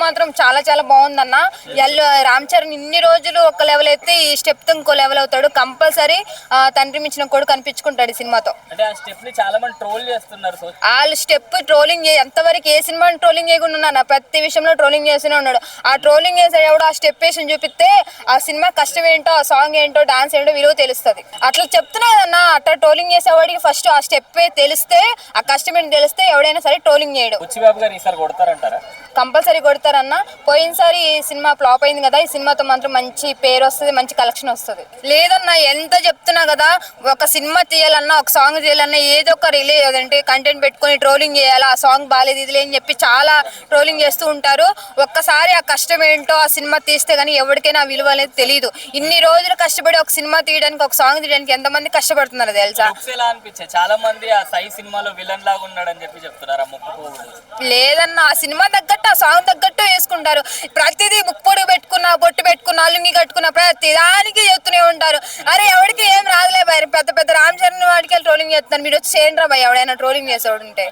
మాత్రం చాలా చాలా బాగుందన్న. రామ్ చరణ్ ఇన్ని రోజులు ఒక లెవెల్ అయితే ఈ స్టెప్ తో ఇంకో లెవెల్ అవుతాడు కంపల్సరీ. తండ్రి మించిన కొడుకు కనిపించుకుంటాడు ఈ సినిమాతో. అంటే ఆ స్టెప్ ని చాలా మంది ట్రోల్ చేస్తున్నారు. వాళ్ళు స్టెప్ ట్రోలింగ్ ఎంతవరకు ఏ సినిమాని ట్రోలింగ్ చేయకుండా ప్రతి విషయంలో ట్రోలింగ్ చేస్తూనే ఉన్నాడు. ఆ ట్రోలింగ్ చేసేవాడు ఆ స్టెప్ వేసి చూపిస్తే ఆ సినిమా కష్టం ఏంటో, ఆ సాంగ్ ఏంటో, డాన్స్ ఏంటో విలువ తెలుస్తుంది. అట్లా చెప్తున్నాదన్న. అట్లా ట్రోలింగ్ చేసేవాడికి ఫస్ట్ ఆ స్టెప్ తెలిస్తే, ఆ కష్టం ఏంటి తెలిస్తే ఎవడైనా సరే ట్రోలింగ్ చేయడు. బుచ్చిబాబు గారు ఈసారి కొడతారంటారా? కంపల్సరీ కొడతారన్న. పోయినసారి ఈ సినిమా ఫ్లాప్ అయింది కదా, ఈ సినిమాతో మాత్రం మంచి పేరు వస్తుంది, మంచి కలెక్షన్ వస్తుంది. లేదన్నా ఎంత చెప్తున్నా కదా, ఒక సినిమా తీయాలన్నా, ఒక సాంగ్ తీయాలన్నా ఏదో ఒక రిలీజ్ అంటే కంటెంట్ పెట్టుకొని ట్రోలింగ్ చేయాలి. ఆ సాంగ్ బాగాలేదు ఇది అని చెప్పి చాలా ట్రోలింగ్ చేస్తూ ఉంటారు. ఒక్కసారి ఆ కష్టం ఏంటో ఆ సినిమా తీస్తే గానీ ఎవరికైనా ఆ విలువ అనేది తెలియదు. ఇన్ని రోజులు కష్టపడి ఒక సినిమా తీయడానికి, ఒక సాంగ్ తీయడానికి ఎంతమంది కష్టపడుతున్నారు తెలుసా? చాలా మంది ఆ సై సినిమాలో విలన్ లాగా ఉన్నాడని చెప్తున్నారు. లేదన్న, ఆ సినిమా తగ్గట్టు ఆ సాంగ్ తగ్గట్టు వేసుకుంటారు. ప్రతిదీ ముక్కుపొడి పెట్టుకున్నా, బొట్టు పెట్టుకున్నా, లుంగి కట్టుకున్న ప్రతి దానికి చెప్తూనే ఉంటారు. అరే ఎవరికి ఏం రాదులే భయ, పెద్ద పెద్ద రామ్ చరణ్ వాడికి ట్రోలింగ్ చేస్తున్నారు, మీరు వచ్చి చేయండి రా భయ ఎవడైనా ట్రోలింగ్ చేసేవాడు ఉంటే.